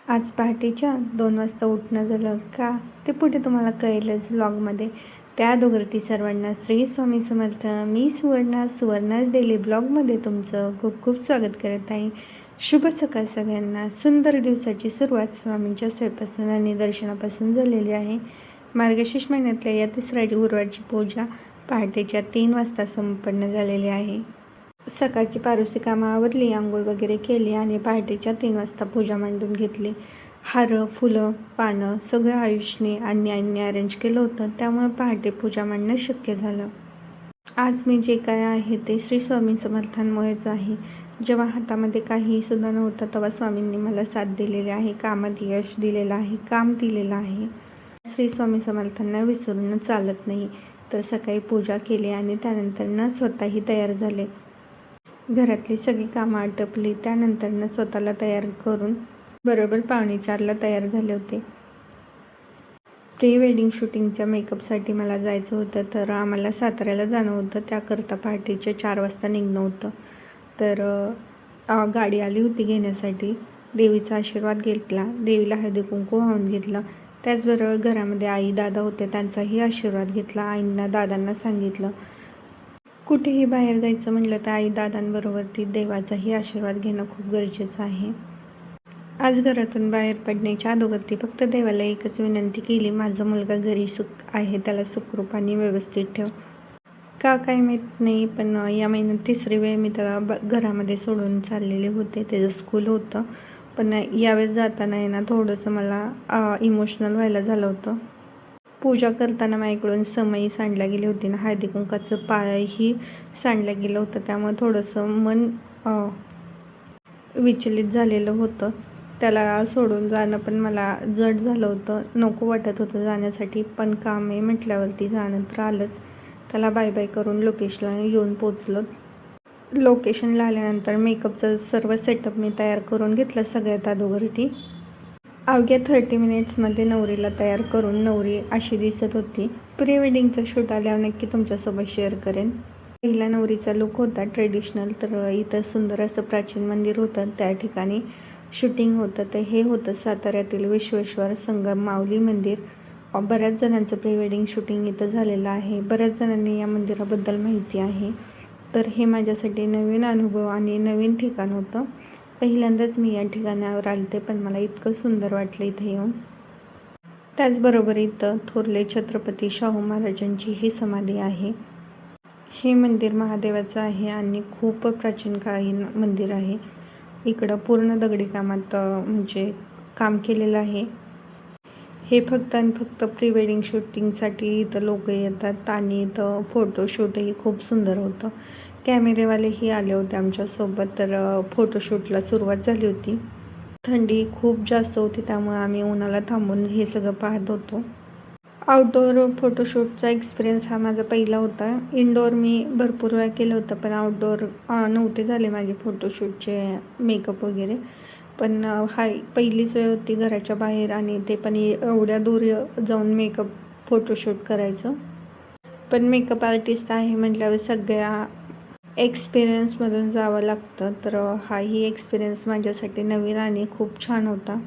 आज पहाटेच्या 2 वाजता उठणं झालं का ते पुढे तुम्हाला कळेलच व्लॉगमध्ये. त्या अगोदर सर्वांना श्री स्वामी समर्थ. मी सुवर्णा डेली ब्लॉगमध्ये तुमचं खूप खूप स्वागत करत आहे. शुभ सकाळ सगळ्यांना. सुंदर दिवसाची सुरुवात स्वामींच्या सेवेपासून आणि दर्शनापासून झालेली आहे. मार्गशीर्ष महिन्यातल्या या तिसऱ्या गुरुवारची पूजा पहाटेच्या 3 वाजता संपन्न झालेली आहे. सकाळची पारुसी कामं आवरली, आंघोळ वगैरे केली आणि पहाटेच्या 3 वाजता पूजा मांडून घेतली. हारं, फुलं, पानं सगळं आयुषने आणि आईने अरेंज केलं होतं, त्यामुळे पहाटे पूजा मांडणं शक्य झालं. आज मी जे काय आहे ते श्री स्वामी समर्थांमुळेच आहे. जेव्हा हातामध्ये काही सुद्धा नव्हतं तेव्हा स्वामींनी मला साथ दिलेली आहे, कामात यश दिलेलं आहे, काम दिलेलं आहे. श्री स्वामी समर्थांना विसरून चालत नाही. तर सकाळी पूजा केली आणि त्यानंतर स्वतःही तयार झाले. घरातली सगळी कामं आटपली. त्यानंतर स्वतःला तयार करून बरोबर 3:45ला तयार झाले होते. प्री वेडिंग शूटिंगच्या मेकअपसाठी मला जायचं होतं, तर आम्हाला साताऱ्याला जाणं होतं. त्याकरता पहाटेच्या 4 वाजता निघणं होतं. तर गाडी आली होती घेण्यासाठी. देवीचा आशीर्वाद घेतला, देवीला हळदी कुंकू वाहून घेतलं. त्याचबरोबर घरामध्ये आई दादा होते, त्यांचाही आशीर्वाद घेतला. आईंना दादांना सांगितलं कुठेही बाहेर जायचं म्हटलं तर आई दादांबरोबर देवाचाही आशीर्वाद घेणं खूप गरजेचं आहे. आज घरातून बाहेर पडण्याच्या अगोदर फक्त देवाला एकच विनंती केली, माझा मुलगा घरी सुख आहे, त्याला सुखरूप आणि व्यवस्थित ठेव. का काय माहीत नाही, पण या महिन्यात 3री वेळ मी त्याला घरामध्ये सोडून चाललेले होते. त्याचं स्कूल होतं, पण यावेळेस जाताना ना थोडंसं मला इमोशनल व्हायला झालं होतं. पूजा करताना माझ्याकडून समई सांडल्या गेली होती ना, हळदी कुंकाचं पायही सांडलं गेलं होतं, त्यामुळे थोडंसं मन विचलित झालेलं होतं. त्याला सोडून जाणं पण मला जड झालं होतं, नको वाटत होतं जाण्यासाठी, पण काम आहे म्हटल्यावरती जाणं तर आलंच. त्याला बाय बाय करून लोकेशनला येऊन पोचलो. लोकेशनला आल्यानंतर मेकअपचं सर्व सेटअप मी तयार करून घेतलं सगळ्यात अगोदर. अवघ्या 30 मिनिट्समध्ये नवरीला तयार करून नवरी अशी दिसत होती. प्री वेडिंगचं शूट आल्यावर नक्की तुमच्यासोबत शेअर करेन. पहिला नवरीचा लुक होता ट्रेडिशनल. तर इथं सुंदर असं प्राचीन मंदिर होतं, त्या ठिकाणी शूटिंग होतं. तर हे होतं साताऱ्यातील विश्वेश्वर संगम माऊली मंदिर. बऱ्याच जणांचं प्री वेडिंग शूटिंग इथं झालेलं आहे. बऱ्याच जणांनी या मंदिराबद्दल माहिती आहे. तर हे माझ्यासाठी नवीन अनुभव आणि नवीन ठिकाण होतं. पहिल्यांदाच मी या ठिकाणावर आलते, पण मला इतकं सुंदर वाटलं इथे येऊन. त्याचबरोबर इथं थोरले छत्रपती शाहू महाराजांची ही समाधी आहे. हे मंदिर महादेवाचं आहे आणि खूप प्राचीन कालीन मंदिर आहे. इकडं पूर्ण दगडी कामात म्हणजे काम केलेलं आहे. हे फक्त आणि फक्त प्री वेडिंग शूटिंगसाठी इथं लोक येतात आणि इथं फोटोशूटही खूप सुंदर होतं. कॅमेरेवालेही आले होते आमच्यासोबत. तर फोटोशूटला सुरुवात झाली होती. थंडी खूप जास्त होती, त्यामुळे आम्ही उन्हाला थांबून हे सगळं पाहत होतो. आउटडोअर फोटोशूटचा एक्सपिरियन्स हा माझा पहिला होता. इनडोअर मी भरपूर वेळा केलं होतं, पण आउटडोअर नव्हते झाले माझे फोटोशूटचे मेकअप वगैरे. पण हा पहिलीच वेळ होती घराच्या बाहेर, आणि ते पण एवढ्या दूर जाऊन मेकअप फोटोशूट करायचं. पण मेकअप आर्टिस्ट आहे म्हटल्यावर सगळ्या एक्सपिरियन्समधून जावं लागतं. तर हाही एक्सपिरियन्स माझ्यासाठी नवीन आणि खूप छान होता.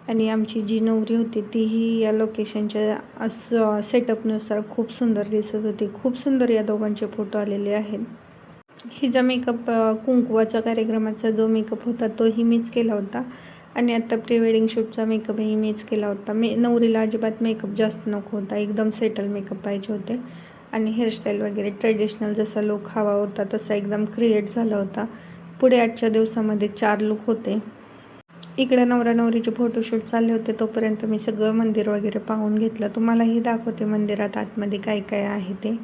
आणि आमची जी नवरी होती तीही या लोकेशनच्या सेटअपनुसार खूप सुंदर दिसत होती. खूप सुंदर या दोघांचे फोटो आलेले आहेत. हिचा मेकअप कुंकवाचा कार्यक्रमाचा जो मेकअप होता तोही मीच केला होता, आणि आता प्री वेडिंग शूटचा मेकअपही मीच केला होता. नवरीला अजिबात मेकअप जास्त नको होता, एकदम सेटल मेकअप पाहिजे होते. आणि हेअरस्टाईल वगैरे ट्रेडिशनल जसा लुक हवा होता तसा एकदम क्रिएट झाला होता. पुढे आजच्या दिवसामध्ये 4 लुक होते. इकडं नवरा नवरीचे फोटोशूट चालले होते, तोपर्यंत मी सगळं मंदिर वगैरे पाहून घेतलं. तुम्हालाही दाखवते मंदिरात आतमध्ये काय काय आहे ते.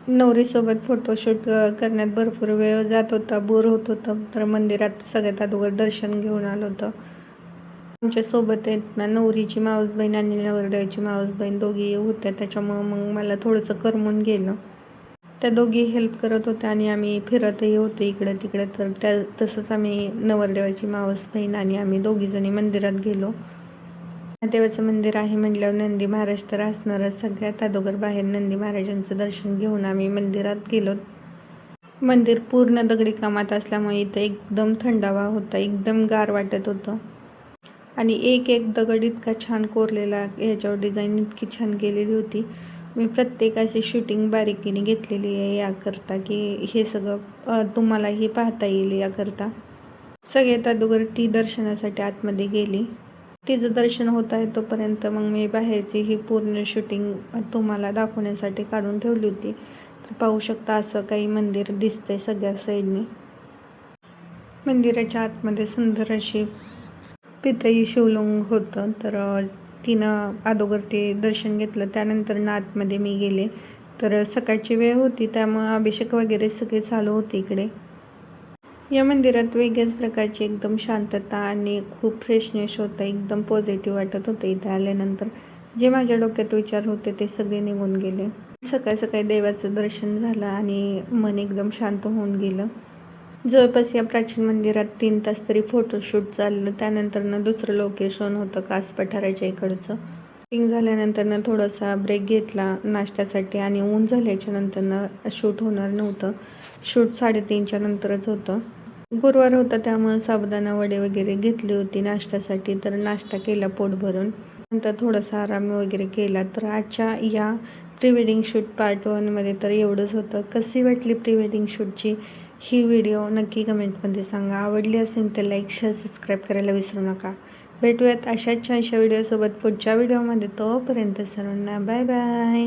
नवरीसोबत फोटोशूट करण्यात भरपूर वेळ जात होता, बोर होत होतं. तर मंदिरात सगळ्यात अगोदर दर्शन घेऊन आलं होतं. आमच्यासोबत आहेत ना नवरीची मावस बहीण आणि नवरदेवाची मावस बहीण दोघी होत्या, त्याच्यामुळं मग मला थोडंसं करमून गेलं. त्या दोघी हेल्प करत होत्या आणि आम्ही फिरतही होतो इकडं तिकडं. तर तसंच आम्ही नवरदेवाची मावस बहीण आणि आम्ही दोघीजणी मंदिरात गेलो. देवाचं मंदिर आहे म्हटल्यावर नंदी महाराज तर असणारच. सगळ्यात अगोदर बाहेर नंदी महाराजांचं दर्शन घेऊन आम्ही मंदिरात गेलो. मंदिर पूर्ण दगडी कामात असल्यामुळे इथं एकदम थंडावा होता, एकदम गार वाटत होतं. आणि एक एक दगड इतका छान कोरलेला, ह्याच्यावर डिझाईन इतकी छान केलेली होती. मी प्रत्येक अशी शूटिंग बारीकीने घेतलेली आहे याकरता, की हे सगळं तुम्हालाही पाहता येईल याकरता. सगळ्यात अगोदर ती दर्शनासाठी आतमध्ये गेली. तिचं दर्शन होत आहे तोपर्यंत मग मी बाहेरची ही पूर्ण शूटिंग तुम्हाला दाखवण्यासाठी काढून ठेवली होती. तर पाहू शकता असं काही मंदिर दिसतंय सगळ्या साईडने. मंदिराच्या आतमध्ये सुंदर अशी पितळी शिवलिंग होतं. तर तिनं अगोदर ते दर्शन घेतलं. त्यानंतर आतमध्ये मी गेले. तर सकाळची वेळ होती त्यामुळं अभिषेक वगैरे सगळे चालू होते इकडे. या मंदिरात वेगळ्याच प्रकारची एकदम शांतता आणि खूप फ्रेशनेस होतं. एकदम पॉझिटिव्ह वाटत होतं इथे आल्यानंतर. जे माझ्या डोक्यात विचार होते ते सगळे निघून गेले. सकाळी सकाळी देवाचं दर्शन झालं आणि मन एकदम शांत होऊन गेलं. जवळपास या प्राचीन मंदिरात 3 तास तरी फोटोशूट चाललं. त्यानंतरनं दुसरं लोकेशन होतं कास पठाराच्या इकडचं. शूटिंग झाल्यानंतरनं थोडासा ब्रेक घेतला नाश्त्यासाठी आणि ऊन झाल्याच्या नंतरनं शूट होणार नव्हतं. शूट 3:30च्या नंतरच होतं. गुरुवार होता त्यामुळं साबुदाणा वडे वगैरे घेतली होती नाश्त्यासाठी. तर नाश्ता केला पोट भरून. नंतर थोडासा आराम वगैरे केला. तर आजच्या या प्री वेडिंग शूट पार्ट 1मध्ये तर एवढंच होतं. कशी वाटली प्री वेडिंग शूटची ही व्हिडिओ नक्की कमेंटमध्ये सांगा. आवडली असेल तर लाईक, शेअर, सबस्क्राईब करायला विसरू नका. भेटूयात अशाच छानशा व्हिडिओसोबत पुढच्या व्हिडिओमध्ये. तोपर्यंत सर्वांना बाय बाय.